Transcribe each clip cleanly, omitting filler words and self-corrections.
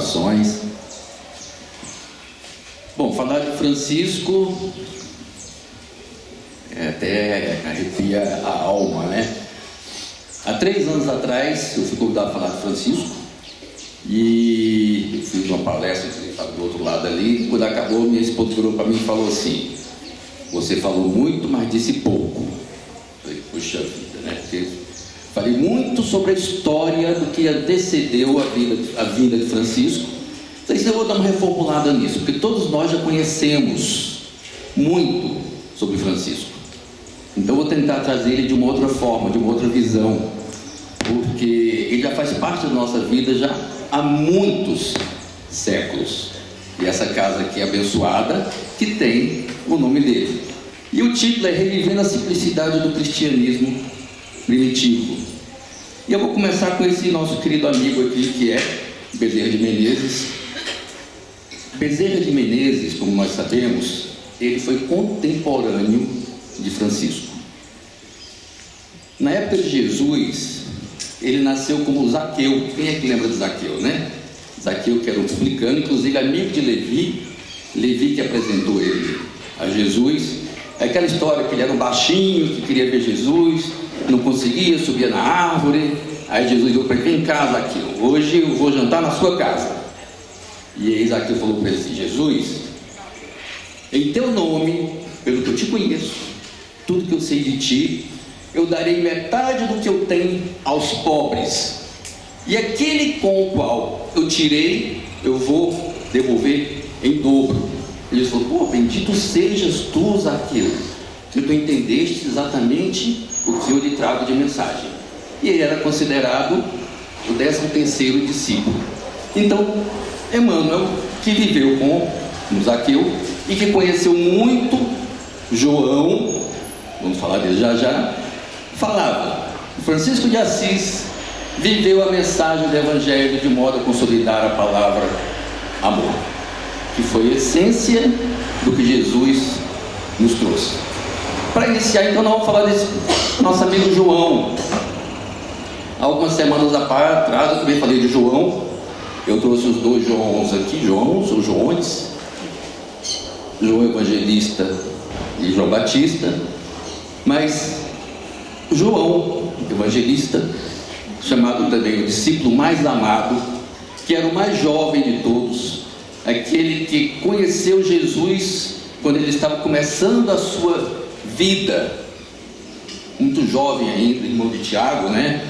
orações. Bom, falar de Francisco até arrepia a alma, né? Há 3 anos atrás eu fui convidado a falar de Francisco e fiz uma palestra que estava do outro lado ali. Quando acabou, minha esposa virou para mim e falou assim: você falou muito, mas disse pouco. Eu falei, puxa vida, né? Porque falei muito sobre a história do que antecedeu a vinda de Francisco. Então eu vou dar uma reformulada nisso, porque todos nós já conhecemos muito sobre Francisco. Então eu vou tentar trazer ele de uma outra forma, de uma outra visão, porque ele já faz parte da nossa vida já há muitos séculos. E essa casa aqui é abençoada, que tem o nome dele. E o título é Revivendo a Simplicidade do Cristianismo Primitivo. E eu vou começar com esse nosso querido amigo aqui, que é Bezerra de Menezes. Bezerra de Menezes, como nós sabemos, ele foi contemporâneo de Francisco. Na época de Jesus, ele nasceu como Zaqueu. Quem é que lembra de Zaqueu, né? Zaqueu, que era um publicano, inclusive amigo de Levi que apresentou ele a Jesus. É aquela história que ele era um baixinho, que queria ver Jesus, não conseguia, subia na árvore. Aí Jesus falou para ele: vem cá, Zaqueu, hoje eu vou jantar na sua casa. E aí Zaqueu falou para ele assim: Jesus, em teu nome, pelo que eu te conheço, tudo que eu sei de ti, eu darei metade do que eu tenho aos pobres, e aquele com o qual eu tirei, eu vou devolver em dobro. Ele falou: pô, bendito sejas tu, Zaqueu, que tu entendeste exatamente o que eu lhe trago de mensagem. E ele era considerado o 13º discípulo. Então, Emmanuel, que viveu com Zaqueu e que conheceu muito João, vamos falar dele já já, falava: Francisco de Assis viveu a mensagem do Evangelho de modo a consolidar a palavra amor, que foi a essência do que Jesus nos trouxe. Para iniciar, então, nós vamos falar desse nosso amigo João. Há algumas semanas atrás eu também falei de João. Eu trouxe os 2 Joãos aqui, os Joões, João Evangelista e João Batista. Mas João Evangelista, chamado também o discípulo mais amado, que era o mais jovem de todos, aquele que conheceu Jesus quando ele estava começando a sua vida, muito jovem ainda, irmão de Tiago, né?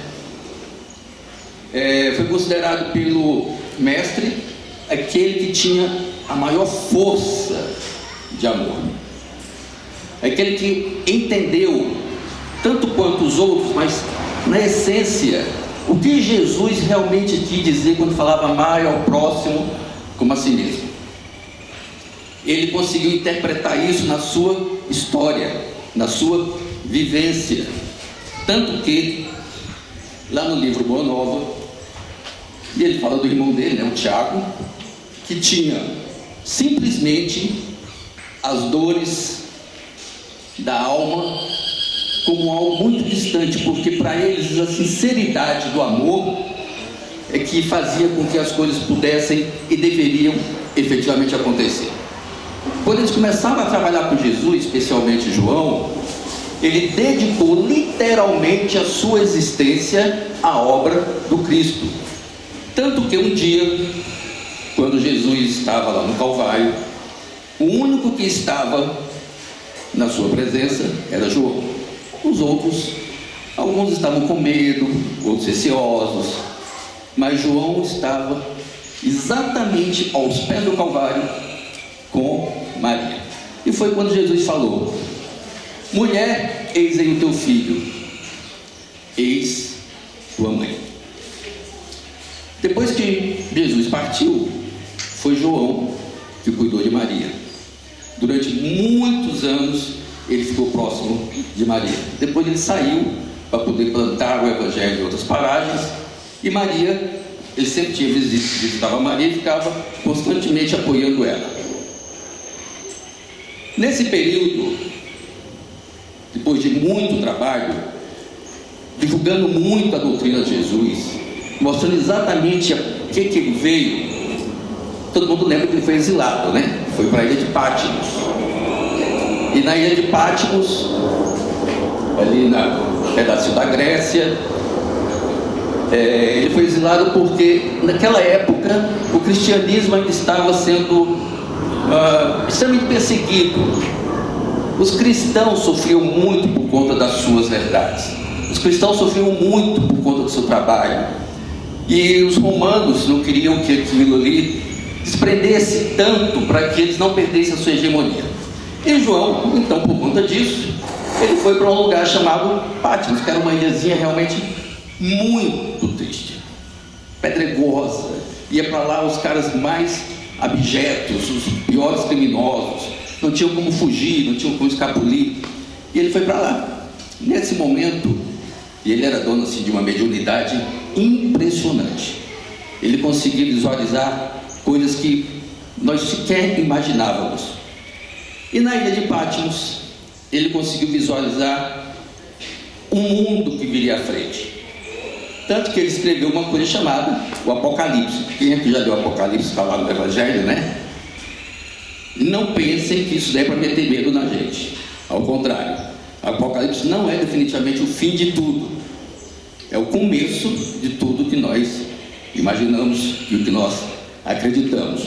Foi considerado pelo mestre aquele que tinha a maior força de amor, aquele que entendeu tanto quanto os outros, mas na essência, o que Jesus realmente quis dizer quando falava amar ao próximo como a si mesmo. Ele conseguiu interpretar isso na sua história, na sua vivência, tanto que lá no livro Boa Nova, e ele fala do irmão dele, o Tiago, que tinha simplesmente as dores da alma como algo muito distante, porque para eles a sinceridade do amor é que fazia com que as coisas pudessem e deveriam efetivamente acontecer. Quando eles começaram a trabalhar com Jesus, especialmente João, ele dedicou literalmente a sua existência à obra do Cristo. Tanto que um dia, quando Jesus estava lá no Calvário, o único que estava na sua presença era João. Os outros, alguns estavam com medo, outros receosos, mas João estava exatamente aos pés do Calvário com Maria. E foi quando Jesus falou: mulher, eis aí o teu filho, eis tua mãe. Depois que Jesus partiu, foi João que cuidou de Maria. Durante muitos anos ele ficou próximo de Maria. Depois ele saiu para poder plantar o Evangelho em outras paragens. E Maria, ele sempre visitava Maria e ficava constantemente apoiando ela. Nesse período, depois de muito trabalho, divulgando muito a doutrina de Jesus, mostrando exatamente o que ele veio todo mundo lembra que ele foi exilado, né? Foi para a ilha de Patmos. E na ilha de Patmos, ali no pedaço da Grécia, ele foi exilado porque naquela época o cristianismo ainda estava sendo extremamente perseguido. Os cristãos sofriam muito por conta das suas verdades. Os cristãos sofriam muito por conta do seu trabalho. E os romanos não queriam que aquilo ali desprendesse tanto para que eles não perdessem a sua hegemonia. E João, então, por conta disso, ele foi para um lugar chamado Patmos, que era uma ilhazinha realmente muito triste, pedregosa. Ia para lá os caras mais abjetos, os piores criminosos, não tinham como fugir, não tinham como escapulir. E ele foi para lá. Nesse momento, e ele era dono assim, de uma mediunidade impressionante. Ele conseguia visualizar coisas que nós sequer imaginávamos. E na ilha de Patmos, ele conseguiu visualizar um mundo que viria à frente. Tanto que ele escreveu uma coisa chamada o Apocalipse. Quem é que já leu o Apocalipse, está lá no Evangelho, né? Não pensem que isso é para meter medo na gente. Ao contrário, o Apocalipse não é definitivamente o fim de tudo. É o começo de tudo que nós imaginamos e o que nós acreditamos.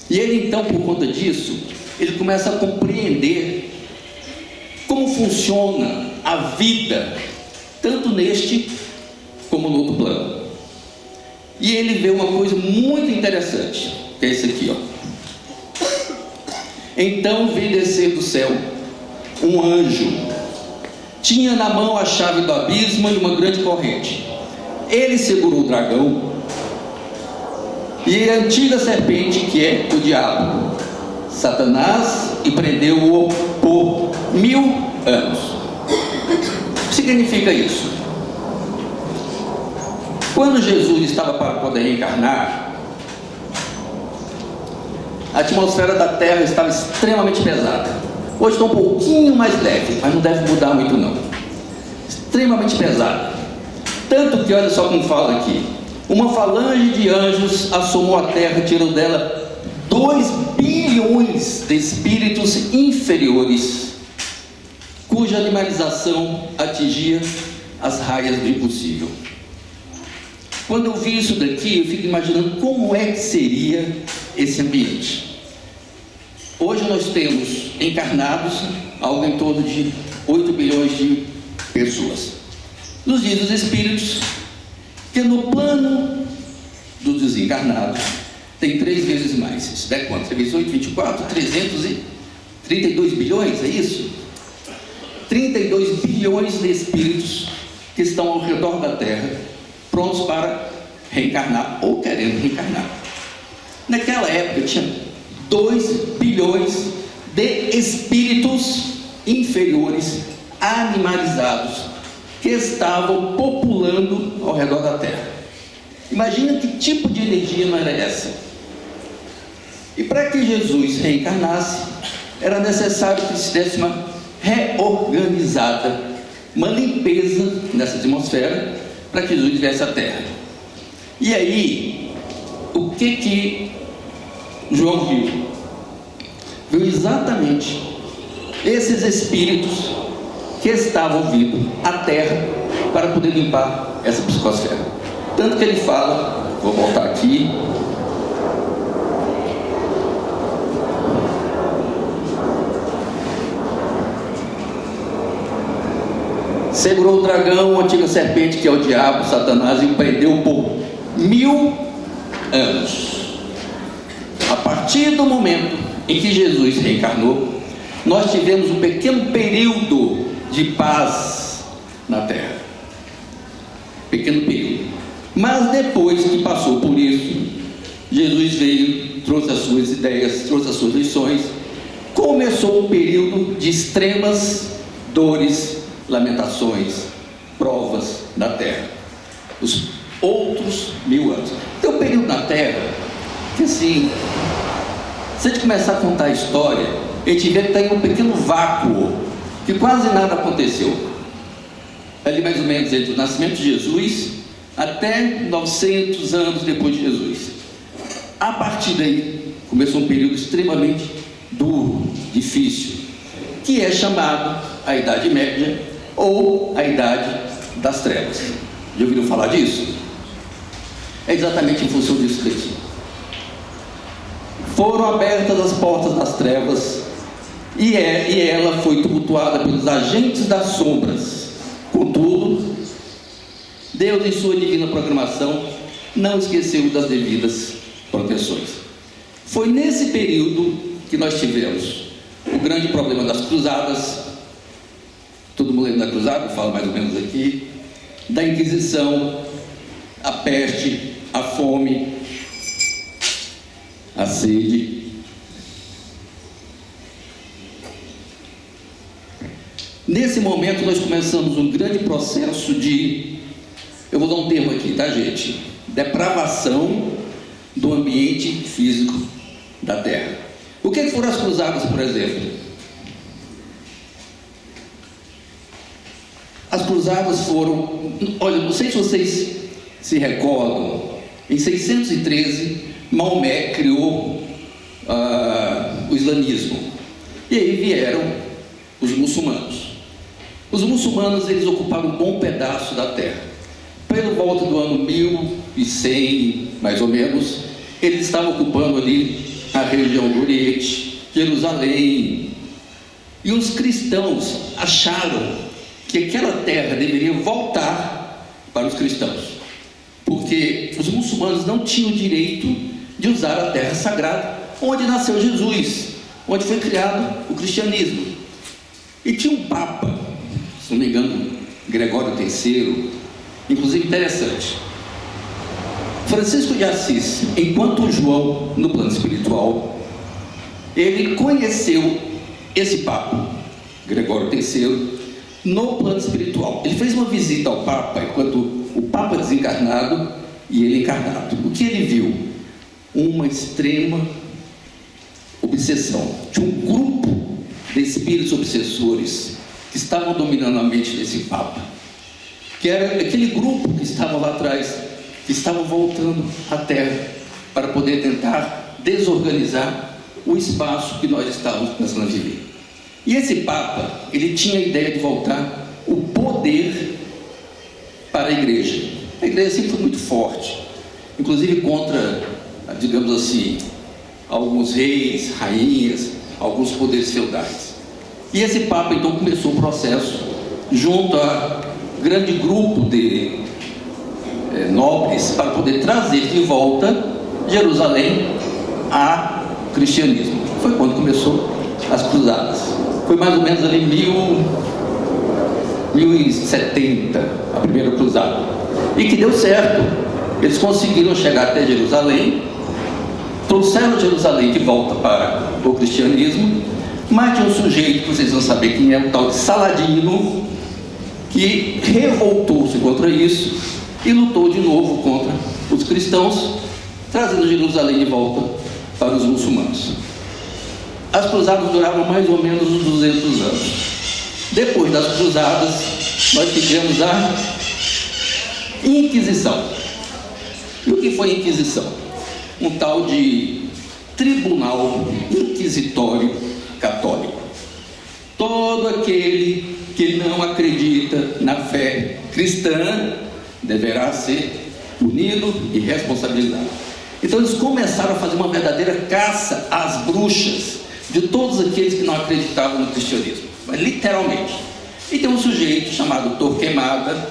E ele então, por conta disso, ele começa a compreender como funciona a vida, tanto neste como no outro plano. E ele vê uma coisa muito interessante, que é esse aqui, ó. Então vi descer do céu um anjo. Tinha na mão a chave do abismo e uma grande corrente. Ele segurou o dragão e a antiga serpente, que é o diabo, Satanás, e prendeu-o por 1000 anos. O que significa isso? Quando Jesus estava para poder reencarnar, a atmosfera da Terra estava extremamente pesada. Hoje está um pouquinho mais leve, mas não deve mudar muito não. Extremamente pesada. Tanto que, olha só como fala aqui, uma falange de anjos assomou a Terra, tirou dela 2 bilhões de espíritos inferiores, cuja animalização atingia as raias do impossível. Quando eu vi isso daqui, eu fico imaginando como é que seria esse ambiente. Hoje nós temos encarnados algo em torno de 8 bilhões de pessoas. Nos dias dos espíritos, que no plano dos desencarnados tem 3 vezes mais. Isso dá quanto? 3 vezes 8, 24, 332 bilhões, é isso? 32 bilhões de espíritos que estão ao redor da Terra, prontos para reencarnar ou querendo reencarnar. Naquela época tinha 2 bilhões de espíritos inferiores animalizados que estavam populando ao redor da Terra. Imagina que tipo de energia não era essa. E para que Jesus reencarnasse, era necessário que se desse uma reorganizada, uma limpeza nessa atmosfera, para que Jesus viesse à Terra. E aí, o que João viu? Viu exatamente esses espíritos que estavam vindo à Terra para poder limpar essa psicosfera. Tanto que ele fala, vou voltar aqui, segurou o dragão, a antiga serpente, que é o diabo, Satanás, e o prendeu por 1000 anos. A partir do momento em que Jesus reencarnou, nós tivemos um pequeno período de paz na Terra. Pequeno período. Mas depois que passou por isso, Jesus veio, trouxe as suas ideias, trouxe as suas lições, começou um período de extremas dores, lamentações, provas na Terra. Os outros 1000 anos. Tem um período na Terra que, assim, se a gente começar a contar a história, a gente vê que tem um pequeno vácuo, que quase nada aconteceu. Ali mais ou menos entre o nascimento de Jesus até 900 anos depois de Jesus. A partir daí, começou um período extremamente duro, difícil, que é chamado a Idade Média ou a Idade das Trevas. Já ouviram falar disso? É exatamente em função disso daqui. Foram abertas as portas das trevas e ela foi tumultuada pelos agentes das sombras. Contudo, Deus, em sua divina programação, não esqueceu das devidas proteções. Foi nesse período que nós tivemos o grande problema das cruzadas. Todo mundo lembra da cruzada? Falo mais ou menos aqui. Da Inquisição, a peste, a fome, a sede. Nesse momento nós começamos um grande processo de, eu vou dar um termo aqui, tá, gente? Depravação do ambiente físico da Terra. O que foram as cruzadas, por exemplo? As cruzadas foram, olha, não sei se vocês se recordam, em 613 Maomé criou o islamismo, e aí vieram os muçulmanos. Os muçulmanos, eles ocuparam um bom pedaço da terra. Pelo volta do ano 1100, mais ou menos, eles estavam ocupando ali a região do Oriente, Jerusalém, e os cristãos acharam que aquela terra deveria voltar para os cristãos, porque os muçulmanos não tinham direito de usar a terra sagrada onde nasceu Jesus, onde foi criado o cristianismo. E tinha um papa, se não me engano, Gregório III, inclusive interessante, Francisco de Assis, enquanto João no plano espiritual, ele conheceu esse papa, Gregório III, no plano espiritual. Ele fez uma visita ao Papa enquanto o Papa desencarnado e ele encarnado. O que ele viu? Uma extrema obsessão. Tinha um grupo de espíritos obsessores que estavam dominando a mente desse Papa, que era aquele grupo que estava lá atrás, que estavam voltando à Terra para poder tentar desorganizar o espaço que nós estávamos pensando a viver. E esse Papa, ele tinha a ideia de voltar o poder para a igreja. A igreja sempre foi muito forte, inclusive contra, digamos assim, alguns reis, rainhas, alguns poderes feudais. E esse Papa então começou um processo junto a grande grupo de nobres para poder trazer de volta Jerusalém a cristianismo. Foi quando começou as cruzadas. Foi mais ou menos ali 1070 a primeira cruzada, e que deu certo. Eles conseguiram chegar até Jerusalém, trouxeram Jerusalém de volta para o cristianismo, mas tinha um sujeito que vocês vão saber quem é, o tal de Saladino, que revoltou-se contra isso e lutou de novo contra os cristãos, trazendo Jerusalém de volta para os muçulmanos. As cruzadas duraram mais ou menos uns 200 anos. Depois das cruzadas, nós tivemos a Inquisição. E o que foi a Inquisição? Um tal de tribunal inquisitório católico. Todo aquele que não acredita na fé cristã deverá ser punido e responsabilizado. Então eles começaram a fazer uma verdadeira caça às bruxas de todos aqueles que não acreditavam no cristianismo, mas literalmente. E tem um sujeito chamado Torquemada,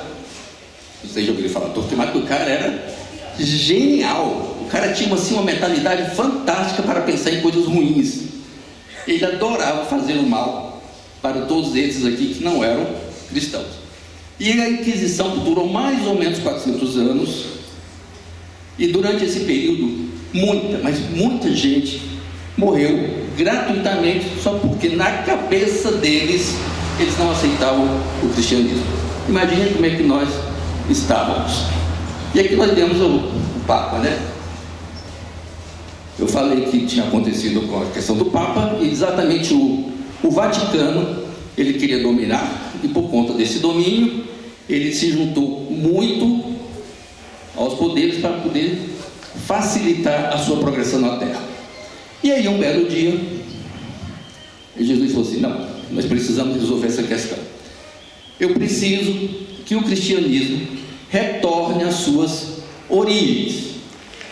vocês já ouviram falar Torquemada, que o cara era genial. O cara tinha assim uma mentalidade fantástica para pensar em coisas ruins. Ele adorava fazer o mal para todos esses aqui que não eram cristãos. E a Inquisição durou mais ou menos 400 anos, e durante esse período muita gente morreu gratuitamente, só porque na cabeça deles eles não aceitavam o cristianismo. Imagine como é que nós estávamos. E aqui nós temos o Papa, né? Eu falei que tinha acontecido com a questão do Papa, e exatamente o Vaticano, ele queria dominar, e por conta desse domínio, ele se juntou muito aos poderes para poder facilitar a sua progressão na Terra. E aí, um belo dia, Jesus falou assim: não, nós precisamos resolver essa questão. Eu preciso que o cristianismo retorne às suas origens.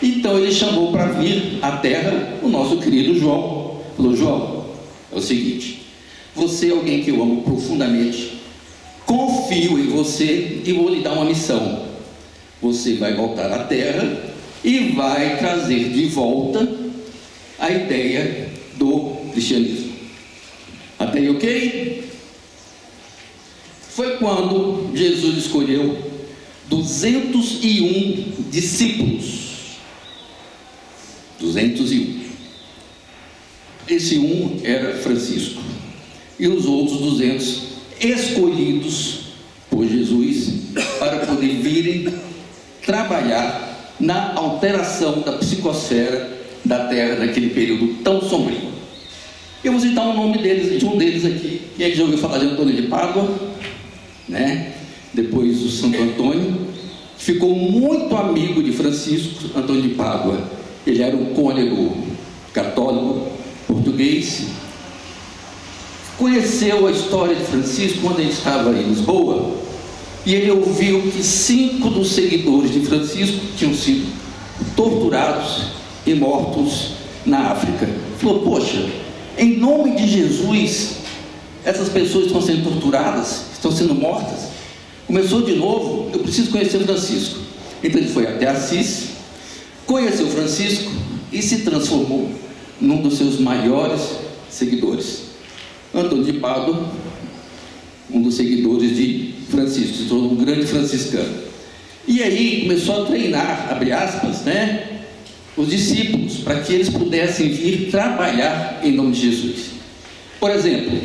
Então ele chamou para vir à terra o nosso querido João. Falou: João, é o seguinte, você é alguém que eu amo profundamente, confio em você e vou lhe dar uma missão. Você vai voltar à terra e vai trazer de volta a ideia do cristianismo. Até aí, ok? Foi quando Jesus escolheu 201 discípulos. 201. Esse um era Francisco. E os outros 200 escolhidos por Jesus para poder virem trabalhar na alteração da psicosfera da Terra naquele período tão sombrio. Eu vou citar o nome deles, de um deles aqui. Quem é que já ouviu falar de Antônio de Pádua? Né? Depois o Santo Antônio, que ficou muito amigo de Francisco. Antônio de Pádua, ele era um cônego católico português, conheceu a história de Francisco quando ele estava em Lisboa, e ele ouviu que 5 dos seguidores de Francisco tinham sido torturados e mortos na África. Falou: poxa, em nome de Jesus, essas pessoas estão sendo torturadas, estão sendo mortas. Começou de novo, eu preciso conhecer Francisco. Então ele foi até Assis, conheceu Francisco e se transformou num dos seus maiores seguidores. Antônio de Pádua, um dos seguidores de Francisco, se tornou um grande franciscano. E aí começou a treinar, abre aspas, né, os discípulos, para que eles pudessem vir trabalhar em nome de Jesus. Por exemplo,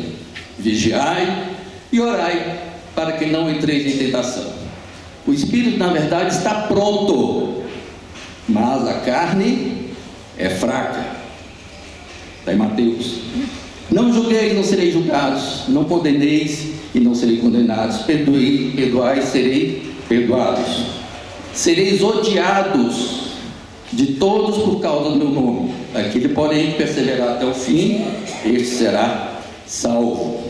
vigiai e orai, para que não entreis em tentação. O espírito, na verdade, está pronto, mas a carne é fraca. Está em Mateus. Não julgueis, não sereis julgados. Não condeneis e não sereis condenados. Perdoai, serei perdoados. Sereis odiados de todos por causa do meu nome. Aquele, porém, que perseverar até o fim, este será salvo.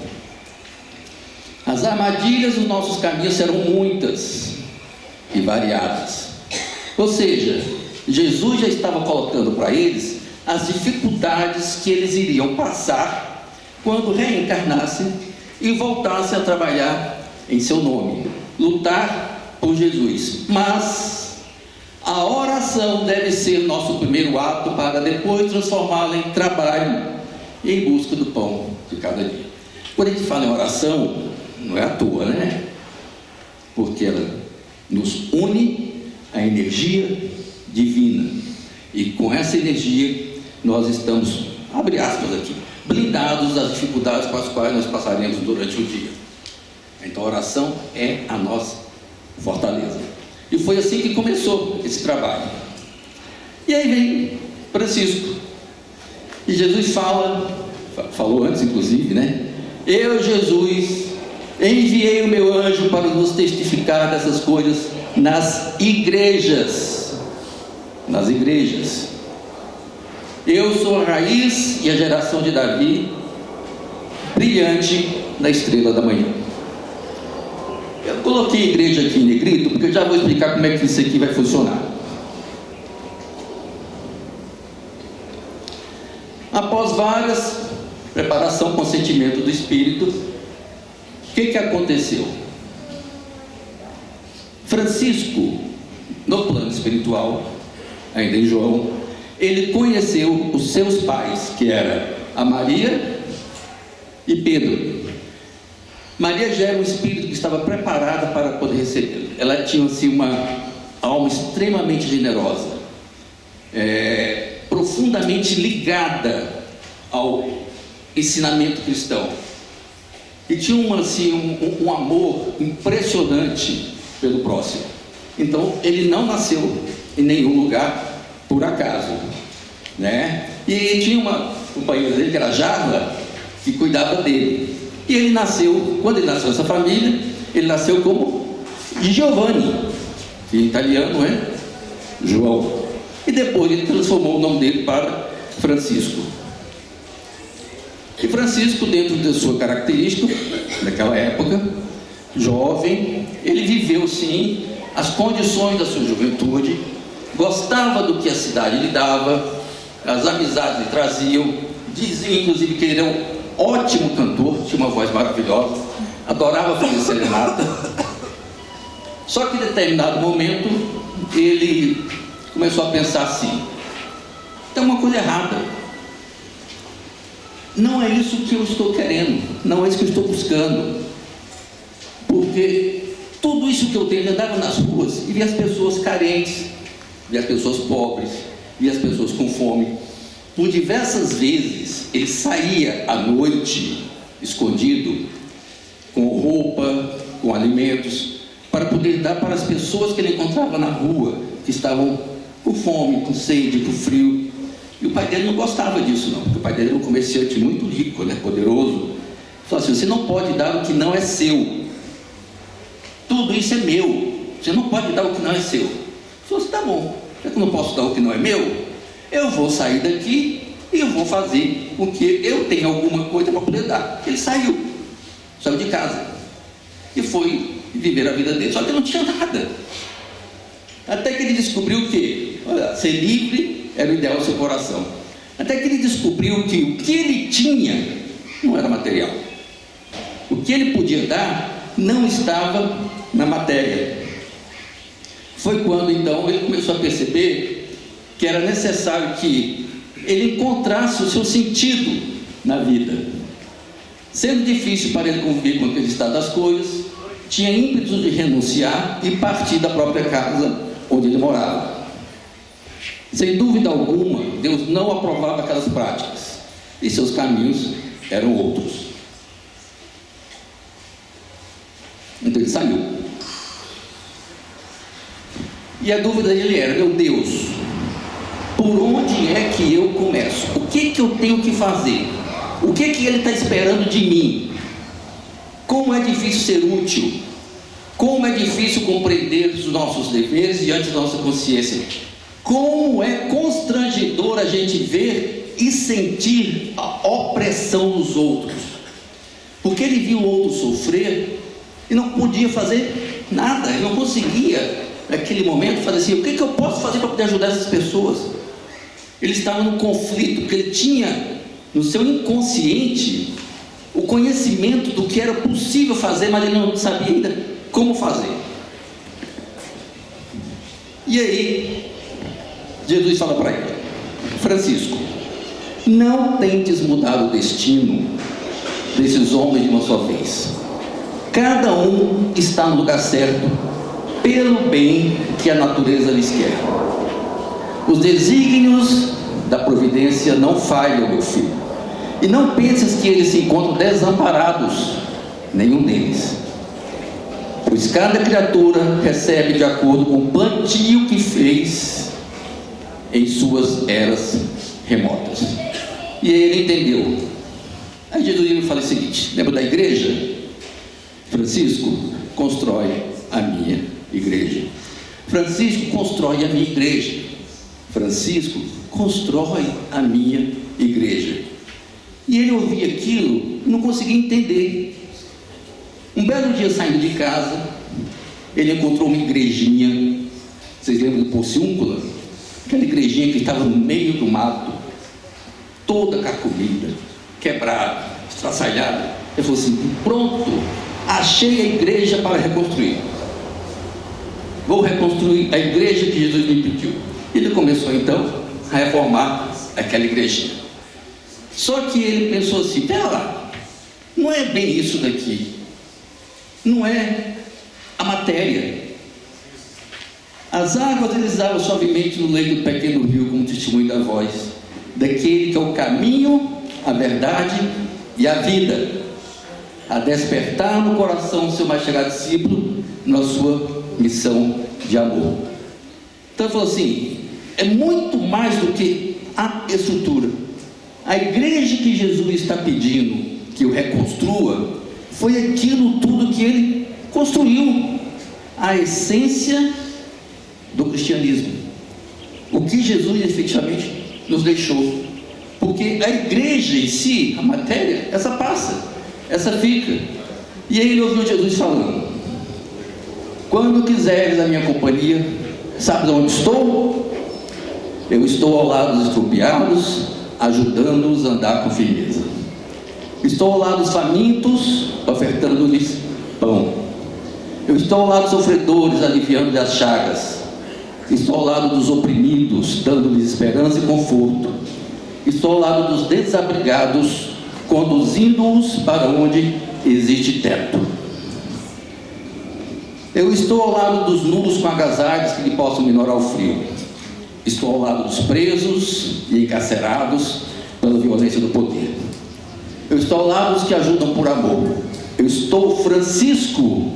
As armadilhas dos nossos caminhos serão muitas e variadas. Ou seja, Jesus já estava colocando para eles as dificuldades que eles iriam passar quando reencarnassem e voltassem a trabalhar em seu nome, lutar por Jesus. Mas a oração deve ser nosso primeiro ato para depois transformá-la em trabalho em busca do pão de cada dia. Quando a gente fala em oração, não é à toa, né? Porque ela nos une à energia divina, e com essa energia nós estamos, abre aspas aqui, blindados das dificuldades com as quais nós passaremos durante o dia. Então a oração é a nossa fortaleza. E foi assim que começou esse trabalho. E aí vem Francisco, e Jesus falou antes inclusive, né? Eu, Jesus, enviei o meu anjo para nos testificar dessas coisas nas igrejas. Nas igrejas. Eu sou a raiz e a geração de Davi, brilhante na estrela da manhã. Eu coloquei igreja aqui em negrito, porque eu já vou explicar como é que isso aqui vai funcionar. Após várias preparação, consentimento do Espírito, o que aconteceu? Francisco, no plano espiritual, ainda em João, ele conheceu os seus pais, que eram a Maria e Pedro. Maria já era um espírito que estava preparada para poder recebê-lo. Ela tinha assim uma alma extremamente generosa, profundamente ligada ao ensinamento cristão, e tinha um amor impressionante pelo próximo. Então ele não nasceu em nenhum lugar por acaso, né? E tinha uma companheira dele, que era Jarla, que cuidava dele. E ele nasceu, quando ele nasceu essa família, ele nasceu como Giovanni, que em italiano é João. E depois ele transformou o nome dele para Francisco. E Francisco, dentro da sua característica, naquela época, jovem, ele viveu sim as condições da sua juventude, gostava do que a cidade lhe dava, as amizades lhe traziam, dizia inclusive que ele era um ótimo cantor, tinha uma voz maravilhosa, adorava fazer serenata. Só que em determinado momento ele começou a pensar assim: tem uma coisa errada. Não é isso que eu estou querendo, não é isso que eu estou buscando. Porque tudo isso que eu tenho, eu andava nas ruas e via as pessoas carentes, via as pessoas pobres, via as pessoas com fome. Por diversas vezes ele saía à noite, escondido, com roupa, com alimentos, para poder dar para as pessoas que ele encontrava na rua, que estavam com fome, com sede, com frio. E o pai dele não gostava disso não, porque o pai dele era um comerciante muito rico, né, poderoso. Falou assim: você não pode dar o que não é seu. Tudo isso é meu. Você não pode dar o que não é seu. Ele falou assim: tá bom, já que eu não posso dar o que não é meu, eu vou sair daqui e eu vou fazer o que eu tenho alguma coisa para poder dar. Ele saiu de casa e foi viver a vida dele, só que ele não tinha nada. Até que ele descobriu que, olha, ser livre era o ideal do seu coração. Até que ele descobriu que o que ele tinha não era material. O que ele podia dar não estava na matéria. Foi quando então ele começou a perceber que era necessário que ele encontrasse o seu sentido na vida. Sendo difícil para ele conviver com aquele estado das coisas, tinha ímpetos de renunciar e partir da própria casa onde ele morava. Sem dúvida alguma, Deus não aprovava aquelas práticas e seus caminhos eram outros. Então ele saiu. E a dúvida dele era: meu Deus, por onde é que eu começo? O que eu tenho que fazer? O que ele está esperando de mim? Como é difícil ser útil, como é difícil compreender os nossos deveres diante da nossa consciência, como é constrangedor a gente ver e sentir a opressão dos outros, porque ele viu o outro sofrer e não podia fazer nada, ele não conseguia naquele momento fazer assim: o que eu posso fazer para poder ajudar essas pessoas? Ele estava num conflito, porque ele tinha no seu inconsciente o conhecimento do que era possível fazer, mas ele não sabia ainda como fazer. E aí Jesus fala para ele: Francisco, não tentes mudar o destino desses homens de uma só vez. Cada um está no lugar certo pelo bem que a natureza lhes quer. Os desígnios da providência não falham, meu filho, e não penses que eles se encontram desamparados, nenhum deles, pois cada criatura recebe de acordo com o plantio que fez em suas eras remotas. E aí ele entendeu. Aí Jesus me fala o seguinte: lembra da igreja? Francisco constrói a minha igreja. Francisco constrói a minha igreja. Francisco constrói a minha igreja. E ele ouvia aquilo e não conseguia entender. Um belo dia, saindo de casa, ele encontrou uma igrejinha. Vocês lembram do Porciúncula? Aquela igrejinha que estava no meio do mato, toda carcomida, quebrada, estraçalhada. Ele falou assim: pronto, achei a igreja para reconstruir. Vou reconstruir a igreja que Jesus me pediu. Ele começou então a reformar aquela igrejinha. Só que ele pensou assim: pera lá, não é bem isso daqui, não é a matéria. As águas deslizavam suavemente no leito do pequeno rio como testemunho da voz daquele que é o caminho, a verdade e a vida, a despertar no coração do seu mais chegado discípulo na sua missão de amor. Então ele falou assim: é muito mais do que a estrutura. A igreja que Jesus está pedindo que eu reconstrua foi aquilo tudo que ele construiu, a essência do cristianismo, o que Jesus efetivamente nos deixou. Porque a igreja em si, a matéria, essa passa, essa fica. E aí ele ouviu Jesus falando: quando quiseres a minha companhia, sabes onde estou? Eu estou ao lado dos estropiados, ajudando-os a andar com firmeza. Estou ao lado dos famintos, ofertando-lhes pão. Eu estou ao lado dos sofredores, aliviando-lhes as chagas. Estou ao lado dos oprimidos, dando-lhes esperança e conforto. Estou ao lado dos desabrigados, conduzindo-os para onde existe teto. Eu estou ao lado dos nus com agasalhos que lhe possam minorar o frio. Estou ao lado dos presos e encarcerados pela violência do poder. Eu estou ao lado dos que ajudam por amor. Eu estou, Francisco,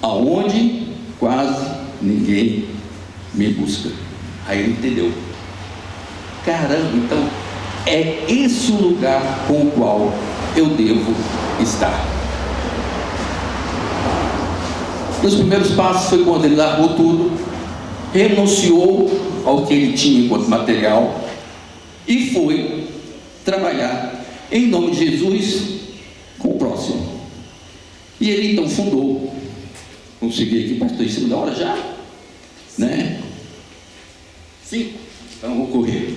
aonde quase ninguém me busca. Aí ele entendeu. Caramba, então é esse o lugar com o qual eu devo estar. Nos primeiros passos foi quando ele largou tudo, renunciou ao que ele tinha enquanto material e foi trabalhar em nome de Jesus com o próximo. E ele então fundou, vamos seguir aqui, pastor, em cima da hora já, né? Sim, então vou correr.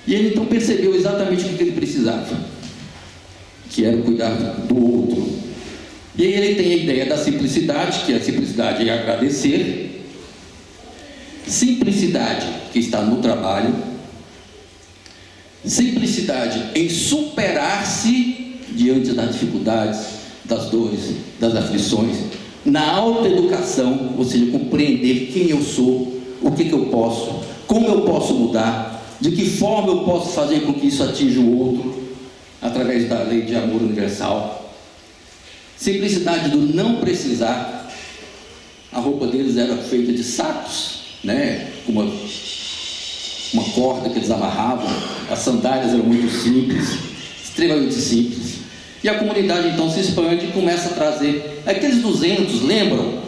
E ele então percebeu exatamente o que ele precisava, que era cuidar do outro. E aí ele tem a ideia da simplicidade, que a simplicidade é agradecer, simplicidade que está no trabalho, simplicidade em superar-se diante das dificuldades, das dores, das aflições, na autoeducação, ou seja, compreender quem eu sou, o que eu posso, como eu posso mudar, de que forma eu posso fazer com que isso atinja o outro, através da lei de amor universal. Simplicidade do não precisar. A roupa deles era feita de sacos, né? Com uma corda que eles amarravam. As sandálias eram muito simples, extremamente simples. E a comunidade então se expande e começa a trazer aqueles 200, lembram?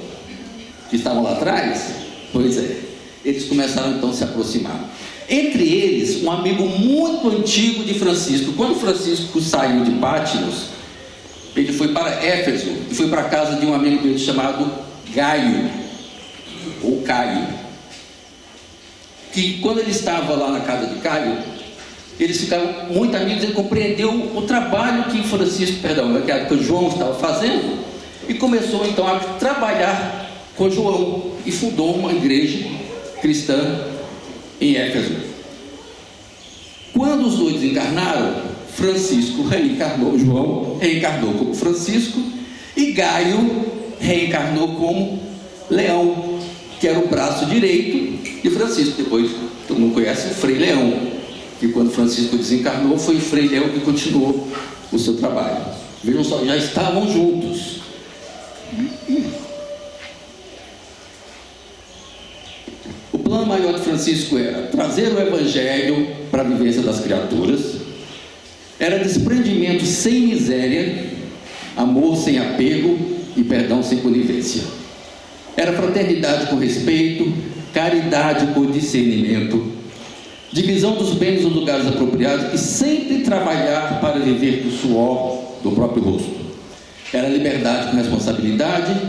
Que estavam lá atrás? Pois é, eles começaram então a se aproximar. Entre eles, um amigo muito antigo de Francisco. Quando Francisco saiu de Patmos, ele foi para Éfeso e foi para a casa de um amigo dele chamado Gaio, ou Caio, que quando ele estava lá na casa de Caio, eles ficaram muito amigos. Ele compreendeu o trabalho que que João estava fazendo, e começou então a trabalhar com João, e fundou uma igreja cristã em Éfeso. Quando os dois encarnaram, Francisco reencarnou, João reencarnou como Francisco, e Gaio reencarnou como Leão, que era o braço direito de Francisco. Depois, todo mundo conhece o Frei Leão, que quando Francisco desencarnou, foi o Frei Leão que continuou o seu trabalho. Vejam só, já estavam juntos. O plano maior de Francisco era trazer o Evangelho para a vivência das criaturas, era desprendimento sem miséria, amor sem apego e perdão sem conivência. Era fraternidade com respeito, caridade com discernimento, divisão dos bens nos lugares apropriados e sempre trabalhar para viver do suor do próprio rosto. Era liberdade com responsabilidade,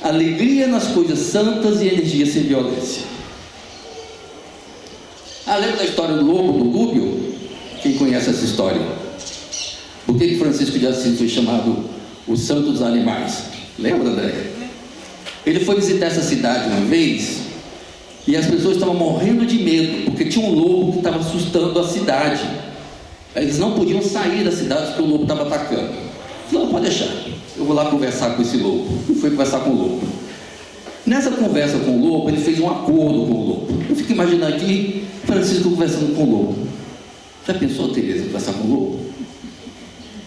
alegria nas coisas santas e energia sem violência. Lembra da história do lobo, do Gúbio? Quem conhece essa história? Por que Francisco de Assis foi chamado o santo dos animais? Lembra, André? Ele foi visitar essa cidade uma vez e as pessoas estavam morrendo de medo, porque tinha um lobo que estava assustando a cidade. Eles não podiam sair da cidade porque o lobo estava atacando. Não, pode deixar, eu vou lá conversar com esse lobo. E foi conversar com o lobo. Nessa conversa com o lobo, ele fez um acordo com o lobo. Eu fico imaginando aqui Francisco conversando com o lobo. Já pensou, Tereza, conversar com o lobo?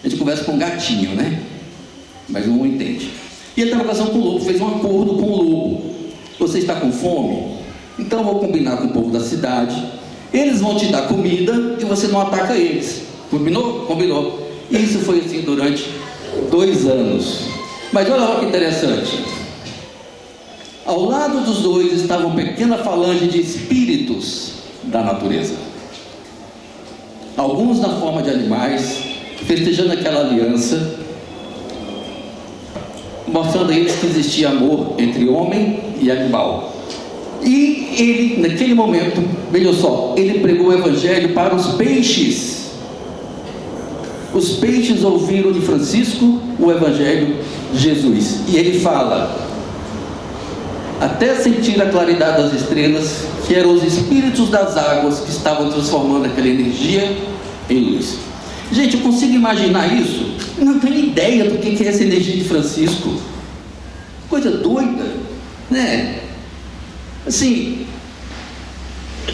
A gente conversa com um gatinho, né? Mas não entende. E ele estava conversando com o lobo, fez um acordo com o lobo. Você está com fome? Então eu vou combinar com o povo da cidade. Eles vão te dar comida e você não ataca eles. Combinou? Combinou. E isso foi assim durante 2 anos. Mas olha lá que interessante. Ao lado dos dois estava uma pequena falange de espíritos da natureza. alguns na forma de animais, festejando aquela aliança, mostrando a eles que existia amor entre homem e animal. E ele, naquele momento, veja só, ele pregou o evangelho para os peixes. Os peixes ouviram de Francisco o evangelho de Jesus. E ele fala: até sentir a claridade das estrelas, que eram os espíritos das águas que estavam transformando aquela energia em luz. Gente, eu consigo imaginar isso? Não tenho ideia do que é essa energia de Francisco. Coisa doida, né? Assim,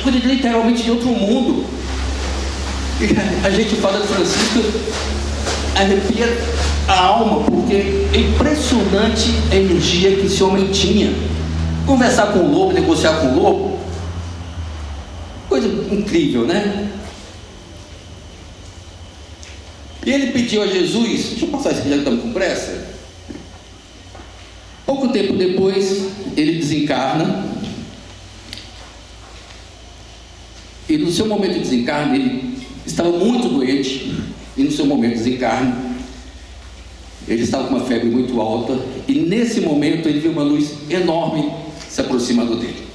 coisa literalmente de outro mundo. E a gente fala de Francisco, arrepia a alma, porque é impressionante a energia que esse homem tinha. Conversar com o lobo, negociar com o lobo, coisa incrível, né? E ele pediu a Jesus, deixa eu passar isso aqui, já que estamos com pressa. Pouco tempo depois, ele desencarna. E no seu momento de desencarne, ele estava muito doente. E no seu momento de desencarne, ele estava com uma febre muito alta. E nesse momento, ele viu uma luz enorme se aproximando dele.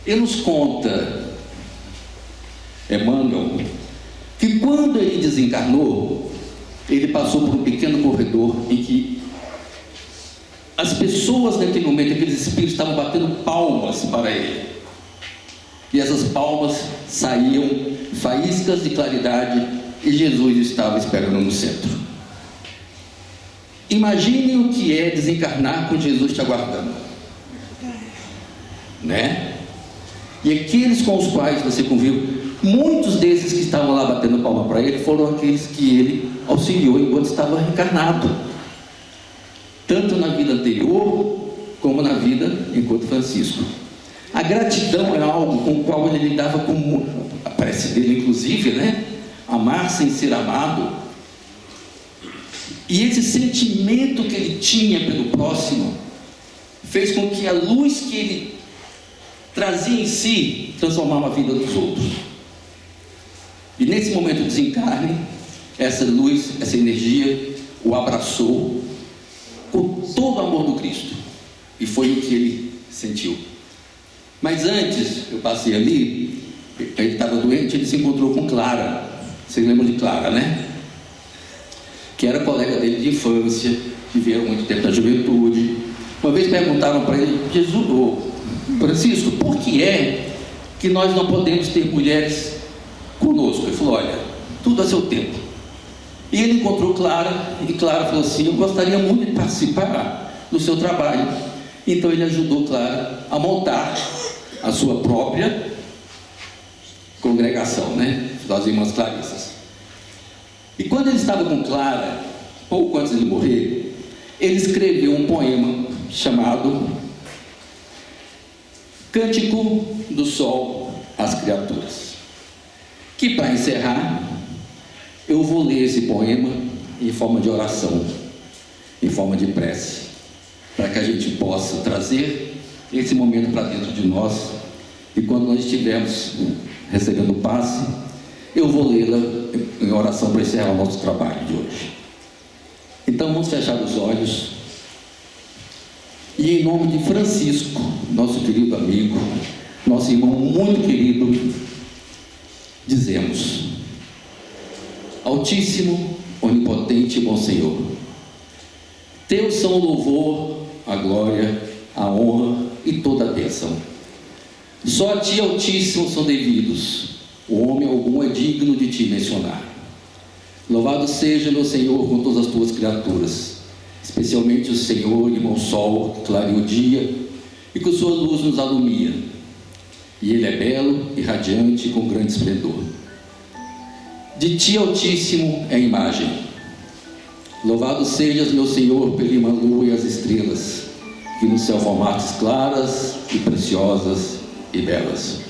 Ele nos conta, Emmanuel, que quando ele desencarnou, ele passou por um pequeno corredor em que as pessoas naquele momento, aqueles espíritos, estavam batendo palmas para ele. E essas palmas saíam faíscas de claridade, e Jesus estava esperando no centro. Imagine o que é desencarnar com Jesus te aguardando, né? E aqueles com os quais você conviveu, muitos desses que estavam lá batendo palma para ele, foram aqueles que ele auxiliou enquanto estava reencarnado, tanto na vida anterior, como na vida enquanto Francisco. A gratidão é algo com o qual ele lidava com a prece dele, inclusive, né? Amar sem ser amado. E esse sentimento que ele tinha pelo próximo fez com que a luz que ele trazia em si transformava a vida dos outros. E nesse momento de desencarne, essa luz, essa energia o abraçou com todo o amor do Cristo. E foi o que ele sentiu. Mas antes, eu passei ali, ele estava doente, ele se encontrou com Clara. Vocês lembram de Clara, né? Que era colega dele de infância, viveram muito tempo na juventude. Uma vez perguntaram para ele: Jesus, Francisco, por que é que nós não podemos ter mulheres conosco? Ele falou: olha, tudo a seu tempo. E ele encontrou Clara, e Clara falou assim: eu gostaria muito de participar do seu trabalho. Então ele ajudou Clara a montar a sua própria congregação, né? Das Irmãs Clarissas. E quando ele estava com Clara, pouco antes de morrer, ele escreveu um poema chamado Cântico do Sol às Criaturas, que, para encerrar, eu vou ler esse poema em forma de oração, em forma de prece, para que a gente possa trazer esse momento para dentro de nós, e quando nós estivermos recebendo o passe, eu vou lê-la em oração para encerrar o nosso trabalho de hoje. Então vamos fechar os olhos e, em nome de Francisco, nosso querido amigo, nosso irmão muito querido, dizemos: Altíssimo, onipotente e bom Senhor, teus são o louvor, a glória, a honra e toda a bênção. Só a ti, Altíssimo, são devidos. O homem algum é digno de te mencionar. Louvado seja, meu Senhor, com todas as tuas criaturas, especialmente o Senhor, irmão Sol, que clareia o dia e com sua luz nos alumia. E ele é belo e radiante com grande esplendor. De ti, Altíssimo, é a imagem. Louvado sejas, meu Senhor, pela irmã lua e as estrelas, que no céu formastes claras e preciosas e belas.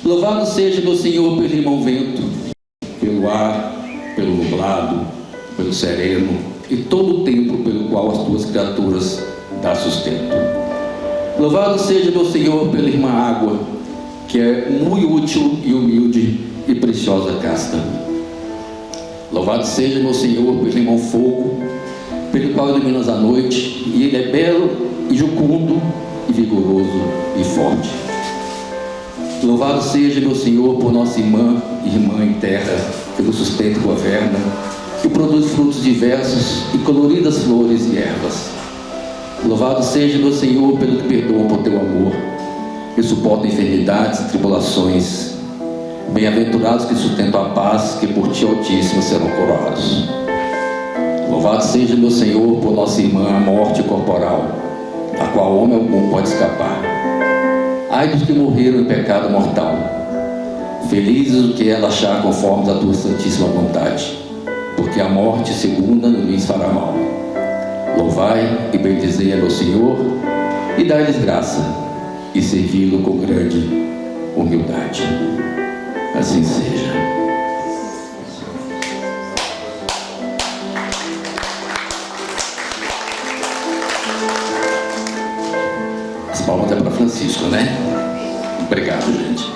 Louvado seja, meu Senhor, pelo irmão vento, pelo ar, pelo nublado, pelo sereno e todo o tempo pelo qual as tuas criaturas dá sustento. Louvado seja, meu Senhor, pela irmã água, que é muito útil e humilde e preciosa casta. Louvado seja meu Senhor pelo irmão fogo, pelo qual iluminas a noite, e ele é belo e jucundo e vigoroso e forte. Louvado seja meu Senhor por nossa irmã em terra, que nos sustenta e governa, que produz frutos diversos e coloridas flores e ervas. Louvado seja meu Senhor pelo que perdoa por teu amor, que suporta enfermidades e tribulações. Bem-aventurados que sustentam a paz, que por ti Altíssimo serão coroados. Louvado seja meu Senhor por nossa irmã a morte corporal, a qual homem algum pode escapar. Ai dos que morreram em pecado mortal. Felizes o que ela achar conforme a tua santíssima vontade, porque a morte segunda não lhes fará mal. Louvai e bendizei a meu Senhor, e dai-lhes graça, e servi-lo com grande humildade. Assim seja. As palmas é para Francisco, né? Obrigado, gente.